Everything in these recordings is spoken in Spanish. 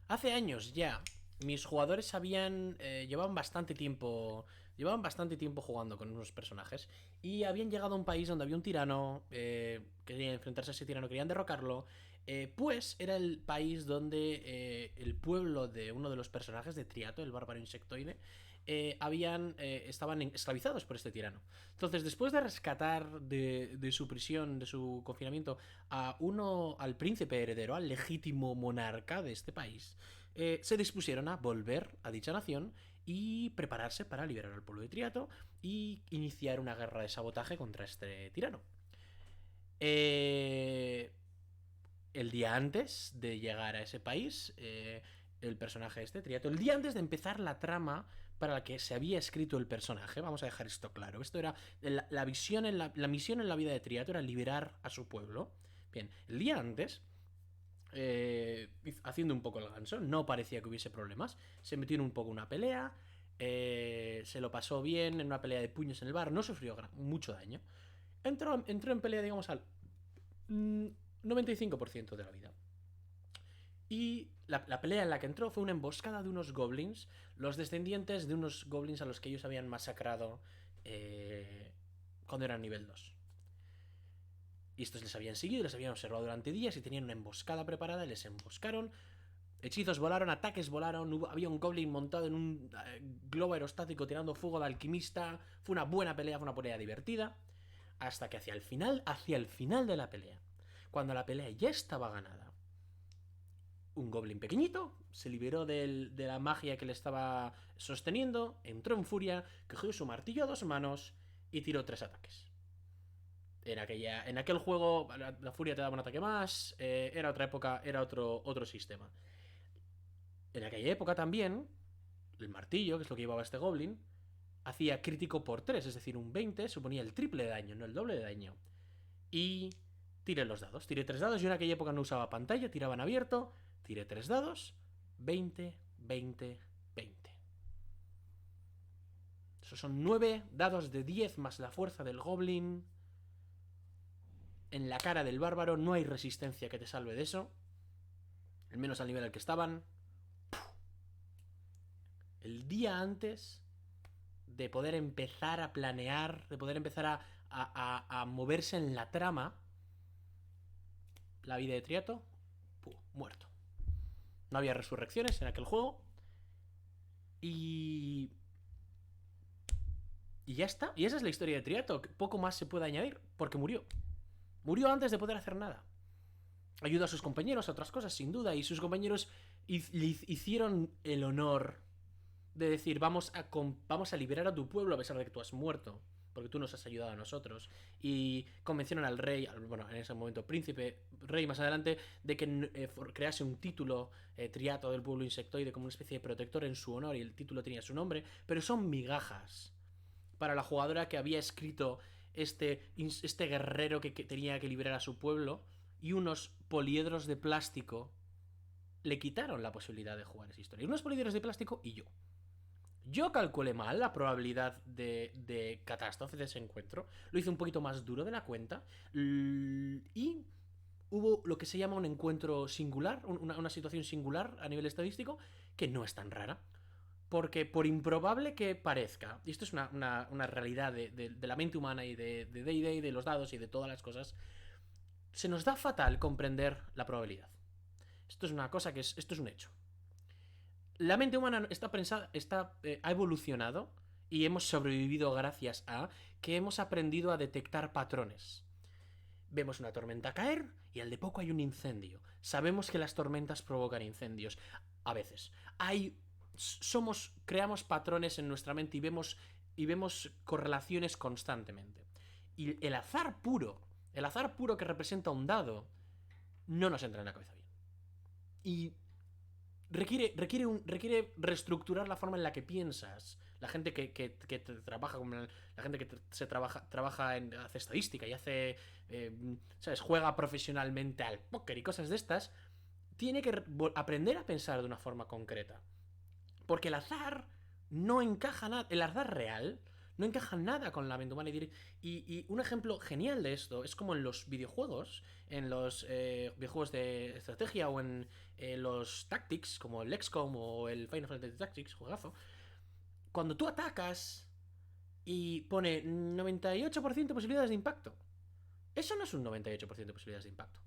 Hace años ya, mis jugadores llevaban bastante tiempo. Llevaban bastante tiempo jugando con unos personajes. Y habían llegado a un país donde había un tirano. Querían enfrentarse a ese tirano, querían derrocarlo. Pues era el país donde el pueblo de uno de los personajes de Triato, el bárbaro insectoide, estaban esclavizados por este tirano. Entonces, después de rescatar de su prisión, de su confinamiento, al príncipe heredero, al legítimo monarca de este país, se dispusieron a volver a dicha nación y prepararse para liberar al pueblo de Triato y iniciar una guerra de sabotaje contra este tirano. Eh, el día antes de llegar a ese país, el personaje este, Triato, el día antes de empezar la trama para la que se había escrito el personaje, vamos a dejar esto claro, esto era la visión la misión en la vida de Triato era liberar a su pueblo. Bien, el día antes, haciendo un poco el ganso, no parecía que hubiese problemas, se metió en un poco una pelea, se lo pasó bien en una pelea de puños en el bar, no sufrió mucho daño, entró en pelea, digamos, al 95% de la vida. Y la pelea en la que entró fue una emboscada de unos goblins, los descendientes de unos goblins a los que ellos habían masacrado cuando eran nivel 2. Y estos les habían seguido, les habían observado durante días y tenían una emboscada preparada y les emboscaron. Hechizos volaron, ataques volaron, había un goblin montado en un globo aerostático tirando fuego de alquimista. Fue una buena pelea, fue una pelea divertida. Hasta que hacia el final de la pelea, cuando la pelea ya estaba ganada, un goblin pequeñito se liberó de la magia que le estaba sosteniendo, entró en furia, cogió su martillo a dos manos y tiró 3 ataques. En aquel juego la furia te daba un ataque más, era otra época, era otro sistema. En aquella época también, el martillo, que es lo que llevaba este goblin, hacía crítico por 3, es decir, un 20 suponía el triple de daño, no el doble de daño. Y tiré los dados, tiré 3 dados, yo en aquella época no usaba pantalla, tiraban abierto, tiré 3 dados, 20, 20, 20. Esos son 9 dados de 10 más la fuerza del goblin. En la cara del bárbaro no hay resistencia que te salve de eso. Al menos al nivel al que estaban. El día antes de poder empezar a planear, de poder empezar a moverse en la trama, la vida de Triato, muerto. No había resurrecciones en aquel juego. Y... Y ya está. Y esa es la historia de Triato. Poco más se puede añadir, porque murió. Murió antes de poder hacer nada. Ayudó a sus compañeros a otras cosas, sin duda, y sus compañeros le hicieron el honor de decir, vamos a liberar a tu pueblo a pesar de que tú has muerto, porque tú nos has ayudado a nosotros. Y convencieron al rey, bueno, en ese momento príncipe, rey más adelante, de que crease un título, Triato del pueblo insectoide, como una especie de protector en su honor, y el título tenía su nombre, pero son migajas para la jugadora que había escrito este guerrero que tenía que liberar a su pueblo, y unos poliedros de plástico le quitaron la posibilidad de jugar esa historia. Unos poliedros de plástico y yo. Yo calculé mal la probabilidad de catástrofe de ese encuentro. Lo hice un poquito más duro de la cuenta. Y hubo lo que se llama un encuentro singular, una situación singular a nivel estadístico, que no es tan rara. Porque por improbable que parezca, y esto es una realidad de la mente humana y de D&D y de los dados y de todas las cosas, se nos da fatal comprender la probabilidad. Esto es una cosa esto es un hecho. La mente humana ha evolucionado y hemos sobrevivido gracias a que hemos aprendido a detectar patrones. Vemos una tormenta caer y al de poco hay un incendio. Sabemos que las tormentas provocan incendios. A veces. Creamos patrones en nuestra mente y vemos correlaciones constantemente. Y el azar puro que representa un dado, no nos entra en la cabeza bien. Y requiere reestructurar la forma en la que piensas. La gente que trabaja como la gente que hace estadística y hace, ¿sabes? Juega profesionalmente al póker y cosas de estas, tiene que aprender a pensar de una forma concreta. Porque el azar no encaja nada. El azar real No encaja nada con la mente humana. Y un ejemplo genial de esto es como en los videojuegos, en los videojuegos de estrategia o en los Tactics, como el XCOM o el Final Fantasy Tactics, juegazo. Cuando tú atacas y pone 98% de posibilidades de impacto, eso no es un 98% de posibilidades de impacto.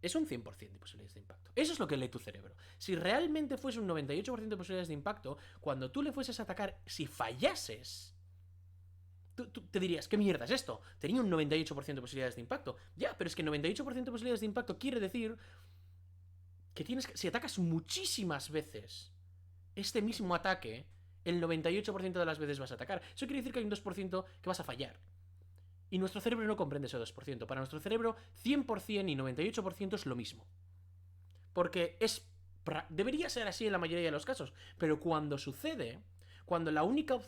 Es un 100% de posibilidades de impacto. Eso es lo que lee tu cerebro. Si realmente fuese un 98% de posibilidades de impacto, cuando tú le fueses a atacar, si fallases, tú te dirías, ¿qué mierda es esto? Tenía un 98% de posibilidades de impacto. Ya, pero es que 98% de posibilidades de impacto quiere decir que si atacas muchísimas veces este mismo ataque, el 98% de las veces vas a atacar. Eso quiere decir que hay un 2% que vas a fallar. Y nuestro cerebro no comprende ese 2%. Para nuestro cerebro, 100% y 98% es lo mismo. Porque debería ser así en la mayoría de los casos. Pero cuando sucede, cuando la única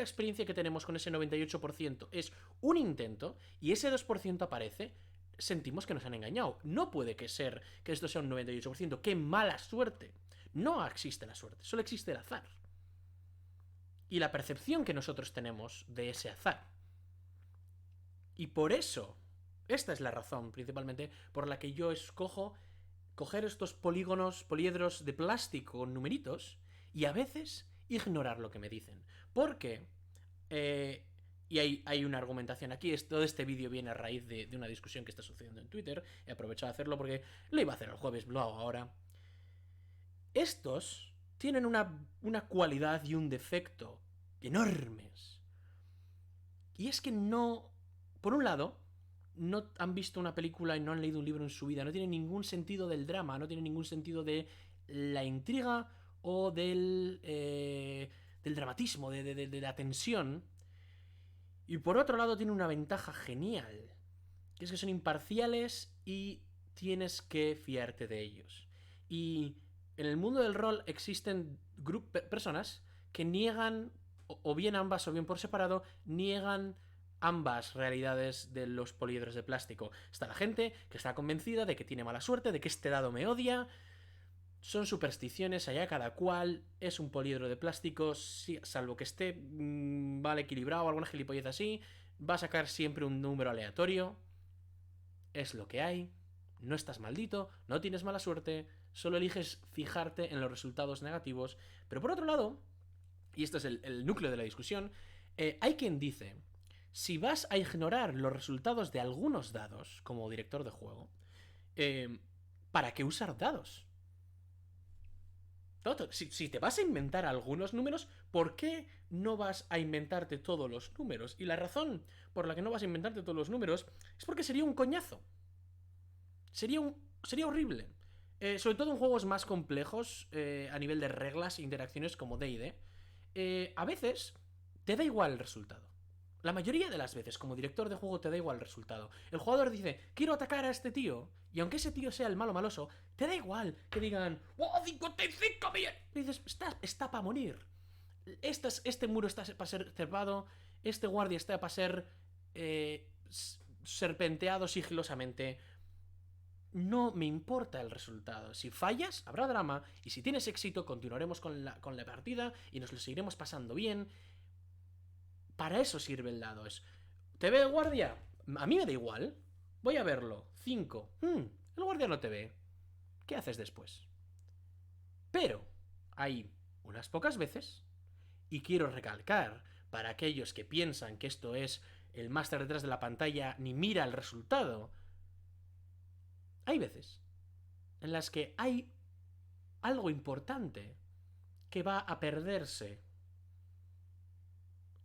experiencia que tenemos con ese 98% es un intento y ese 2% aparece, sentimos que nos han engañado. No puede ser que esto sea un 98%. ¡Qué mala suerte! No existe la suerte, solo existe el azar. Y la percepción que nosotros tenemos de ese azar. Y por eso, esta es la razón principalmente por la que yo escojo coger estos poliedros de plástico con numeritos y a veces ignorar lo que me dicen. Porque, y hay una argumentación aquí, todo este vídeo viene a raíz de una discusión que está sucediendo en Twitter. He aprovechado de hacerlo porque lo iba a hacer el jueves, lo hago ahora. Estos tienen una cualidad y un defecto enormes. Y es que no... Por un lado, no han visto una película y no han leído un libro en su vida. No tiene ningún sentido del drama, no tiene ningún sentido de la intriga o del dramatismo, de la tensión. Y por otro lado tiene una ventaja genial, que es que son imparciales y tienes que fiarte de ellos. Y en el mundo del rol existen personas que niegan, o bien ambas o bien por separado, niegan ambas realidades de los poliedros de plástico. Está la gente que está convencida de que tiene mala suerte, de que este dado me odia. Son supersticiones, allá cada cual. Es un poliedro de plástico, salvo que esté mal equilibrado o alguna gilipollez así. Va a sacar siempre un número aleatorio. Es lo que hay. No estás maldito, no tienes mala suerte. Solo eliges fijarte en los resultados negativos. Pero por otro lado, y esto es el núcleo de la discusión, hay quien dice: si vas a ignorar los resultados de algunos dados como director de juego, ¿para qué usar dados? Si te vas a inventar algunos números, ¿por qué no vas a inventarte todos los números? Y la razón por la que no vas a inventarte todos los números es porque sería un coñazo. Sería horrible. Sobre todo en juegos más complejos a nivel de reglas e interacciones como D&D. A veces te da igual el resultado. La mayoría de las veces, como director de juego, te da igual el resultado. El jugador dice, quiero atacar a este tío, y aunque ese tío sea el malo maloso, te da igual que digan, ¡oh, 55 millones! Y dices, está para morir. Este muro está para ser cerrado, este guardia está para ser serpenteado sigilosamente. No me importa el resultado. Si fallas, habrá drama, y si tienes éxito, continuaremos con la partida y nos lo seguiremos pasando bien. Para eso sirve el dado. ¿Te ve el guardia? A mí me da igual. Voy a verlo. 5. El guardia no te ve. ¿Qué haces después? Pero hay unas pocas veces, y quiero recalcar para aquellos que piensan que esto es el máster detrás de la pantalla ni mira el resultado, hay veces en las que hay algo importante que va a perderse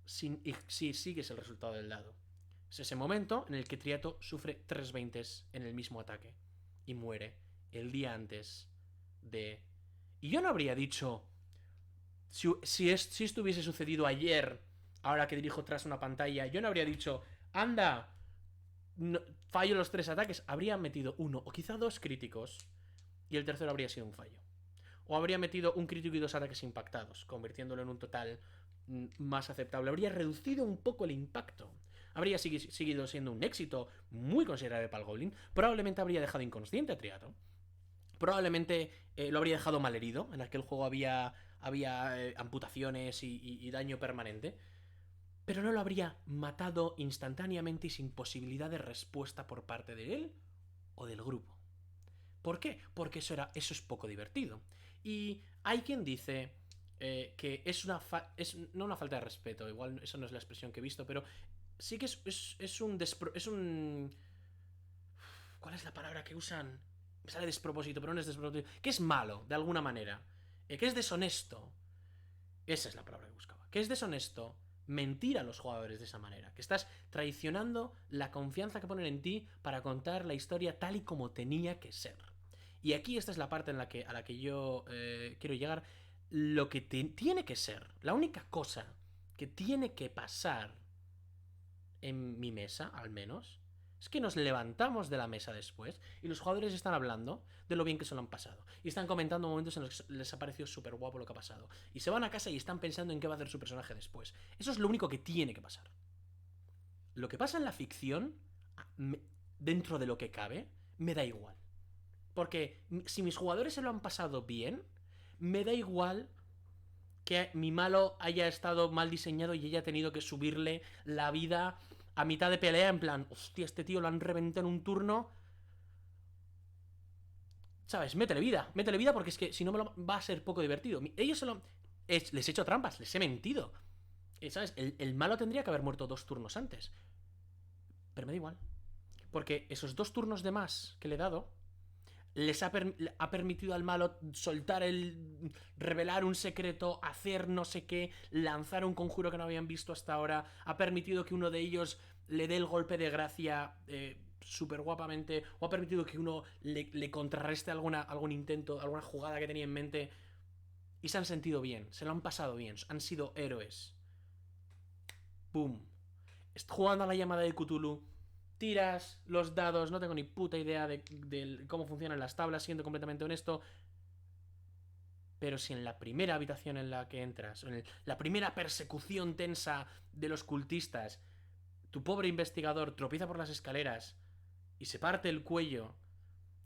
si sigues el resultado del dado. Es ese momento en el que Triato sufre 3 20s en el mismo ataque y muere el día antes de... Y yo no habría dicho, si esto hubiese sucedido ayer, ahora que dirijo tras una pantalla, yo no habría dicho, anda, no, fallo los 3 ataques. Habría metido 1 o quizá 2 críticos y el tercero habría sido un fallo. O habría metido un crítico y 2 ataques impactados, convirtiéndolo en un total más aceptable. Habría reducido un poco el impacto. Habría seguido siendo un éxito muy considerable para el Goblin. Probablemente habría dejado inconsciente a Triato. Probablemente lo habría dejado malherido. En aquel juego había había amputaciones y daño permanente, pero no lo habría matado instantáneamente y sin posibilidad de respuesta por parte de él o del grupo. ¿Por qué? Porque eso es poco divertido. Y hay quien dice que es no una falta de respeto, igual eso no es la expresión que he visto, pero sí que es un... ¿Cuál es la palabra que usan? Me sale despropósito, pero no es despropósito. Que es malo, de alguna manera. Que es deshonesto. Esa es la palabra que buscaba. Que es deshonesto mentir a los jugadores de esa manera. Que estás traicionando la confianza que ponen en ti para contar la historia tal y como tenía que ser. Y aquí esta es la parte a la que yo quiero llegar. Lo que tiene que ser, la única cosa que tiene que pasar en mi mesa, al menos, es que nos levantamos de la mesa después y los jugadores están hablando de lo bien que se lo han pasado. Y están comentando momentos en los que les ha parecido súper guapo lo que ha pasado. Y se van a casa y están pensando en qué va a hacer su personaje después. Eso es lo único que tiene que pasar. Lo que pasa en la ficción, dentro de lo que cabe, me da igual. Porque si mis jugadores se lo han pasado bien, me da igual que mi malo haya estado mal diseñado y haya tenido que subirle la vida a mitad de pelea, en plan, hostia, este tío lo han reventado en un turno. ¿Sabes? Métele vida porque es que si no va a ser poco divertido. Ellos se lo... les he hecho trampas, les he mentido. ¿Sabes? El malo tendría que haber muerto 2 turnos antes. Pero me da igual. Porque esos 2 turnos de más que le he dado les ha permitido al malo soltar revelar un secreto, hacer no sé qué, lanzar un conjuro que no habían visto hasta ahora, ha permitido que uno de ellos le dé el golpe de gracia súper guapamente, o ha permitido que uno le contrarreste algún intento, alguna jugada que tenía en mente, y se han sentido bien, se lo han pasado bien, han sido héroes. ¡Pum! Jugando a la llamada de Cthulhu, tiras los dados, no tengo ni puta idea de cómo funcionan las tablas, siendo completamente honesto. Pero si en la primera habitación en la que entras, en la primera persecución tensa de los cultistas, tu pobre investigador tropieza por las escaleras y se parte el cuello,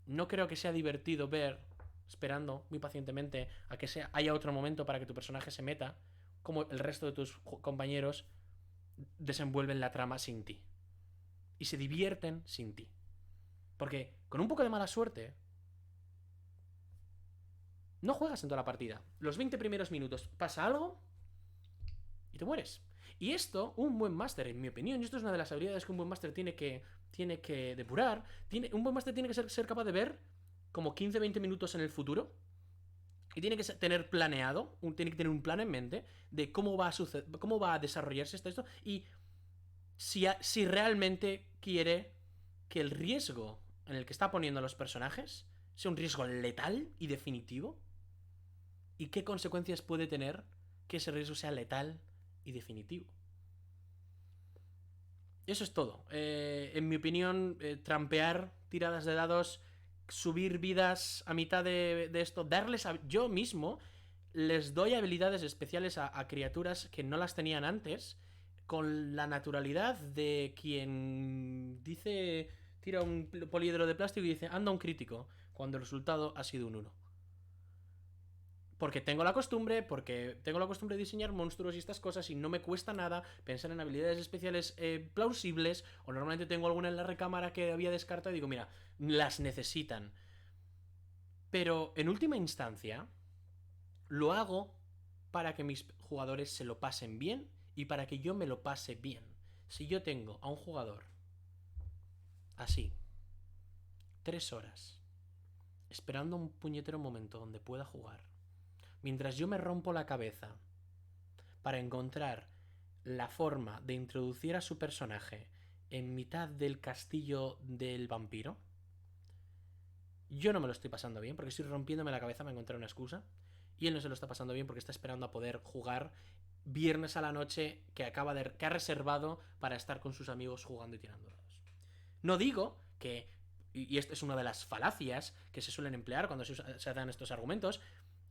no creo que sea divertido ver, esperando muy pacientemente a que haya otro momento para que tu personaje se meta, como el resto de tus compañeros desenvuelven la trama sin ti. Y se divierten sin ti. Porque con un poco de mala suerte, no juegas en toda la partida. Los 20 primeros minutos pasa algo y te mueres. Y esto, un buen máster, en mi opinión, y esto es una de las habilidades que un buen máster tiene que depurar, un buen máster tiene que ser capaz de ver como 15-20 minutos en el futuro. Y tiene que tener planeado, tiene que tener un plan en mente de cómo va a desarrollarse esto. Y si realmente quiere que el riesgo en el que está poniendo a los personajes sea un riesgo letal y definitivo. ¿Y qué consecuencias puede tener que ese riesgo sea letal y definitivo? Eso es todo. En mi opinión, trampear tiradas de dados, subir vidas a mitad de esto, yo mismo les doy habilidades especiales a criaturas que no las tenían antes, con la naturalidad de quien tira un poliedro de plástico y dice, anda un crítico, cuando el resultado ha sido un 1. Porque tengo la costumbre de diseñar monstruos y estas cosas y no me cuesta nada pensar en habilidades especiales plausibles, o normalmente tengo alguna en la recámara que había descartado y digo, mira, las necesitan. Pero en última instancia, lo hago para que mis jugadores se lo pasen bien y para que yo me lo pase bien. Si yo tengo a un jugador así, 3 horas, esperando un puñetero momento donde pueda jugar, mientras yo me rompo la cabeza para encontrar la forma de introducir a su personaje en mitad del castillo del vampiro, yo no me lo estoy pasando bien porque estoy rompiéndome la cabeza para encontrar una excusa, y él no se lo está pasando bien porque está esperando a poder jugar viernes a la noche que ha reservado para estar con sus amigos jugando y tirando dados. No digo que, y esto es una de las falacias que se suelen emplear cuando se dan estos argumentos,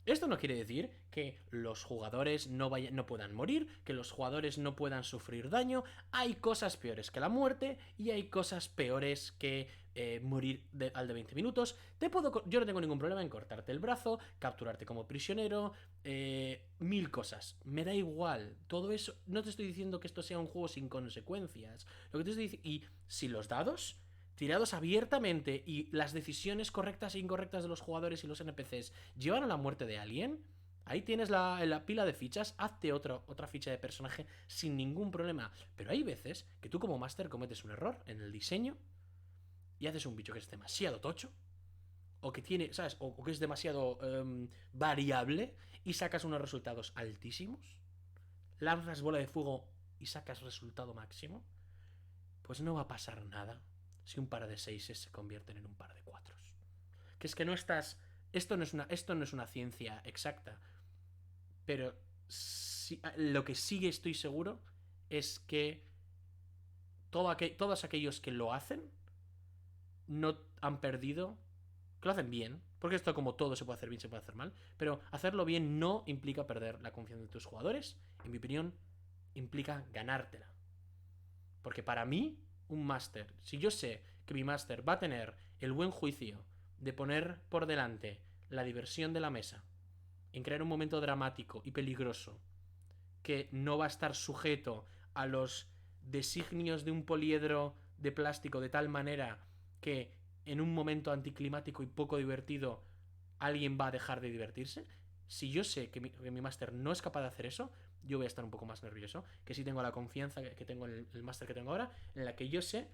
Esto no quiere decir que los jugadores no puedan morir, que los jugadores no puedan sufrir daño. Hay cosas peores que la muerte y hay cosas peores que morir al de 20 minutos. Yo no tengo ningún problema en cortarte el brazo, capturarte como prisionero, mil cosas. Me da igual. Todo eso. No te estoy diciendo que esto sea un juego sin consecuencias. Lo que te estoy diciendo. Y si los dados tirados abiertamente y las decisiones correctas e incorrectas de los jugadores y los NPCs llevan a la muerte de alguien, ahí tienes la pila de fichas, hazte otra ficha de personaje sin ningún problema. Pero hay veces que tú como máster cometes un error en el diseño y haces un bicho que es demasiado tocho, o que tiene, ¿sabes? O que es demasiado variable y sacas unos resultados altísimos, lanzas bola de fuego y sacas resultado máximo, pues no va a pasar nada si un par de 6 se convierten en un par de 4. Que es que no estás. Esto no es una ciencia exacta. Pero lo que sí estoy seguro es que todos aquellos que lo hacen no han perdido. Que lo hacen bien. Porque esto, como todo, se puede hacer bien, se puede hacer mal. Pero hacerlo bien no implica perder la confianza de tus jugadores. En mi opinión, implica ganártela. Porque para mí, un máster, si yo sé que mi máster va a tener el buen juicio de poner por delante la diversión de la mesa, en crear un momento dramático y peligroso, que no va a estar sujeto a los designios de un poliedro de plástico de tal manera que en un momento anticlimático y poco divertido alguien va a dejar de divertirse. Si yo sé que mi máster no es capaz de hacer eso, yo voy a estar un poco más nervioso. Que si tengo la confianza que tengo en el máster que tengo ahora, en la que yo sé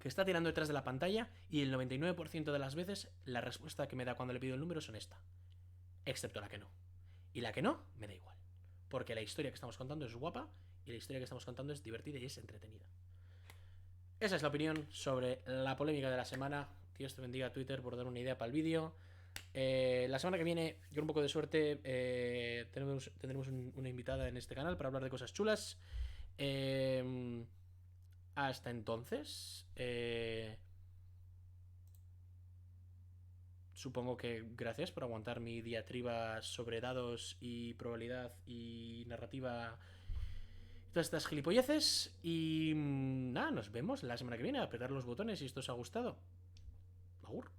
que está tirando detrás de la pantalla y el 99% de las veces la respuesta que me da cuando le pido el número son esta. Excepto la que no. Y la que no, me da igual. Porque la historia que estamos contando es guapa y la historia que estamos contando es divertida y es entretenida. Esa es la opinión sobre la polémica de la semana. Dios te bendiga, Twitter, por dar una idea para el vídeo. La semana que viene, con un poco de suerte, tendremos una invitada en este canal para hablar de cosas chulas. Hasta entonces, supongo que gracias por aguantar mi diatriba sobre dados y probabilidad y narrativa. Todas estas gilipolleces. Y nada, nos vemos la semana que viene. A apretar los botones si esto os ha gustado. Agur.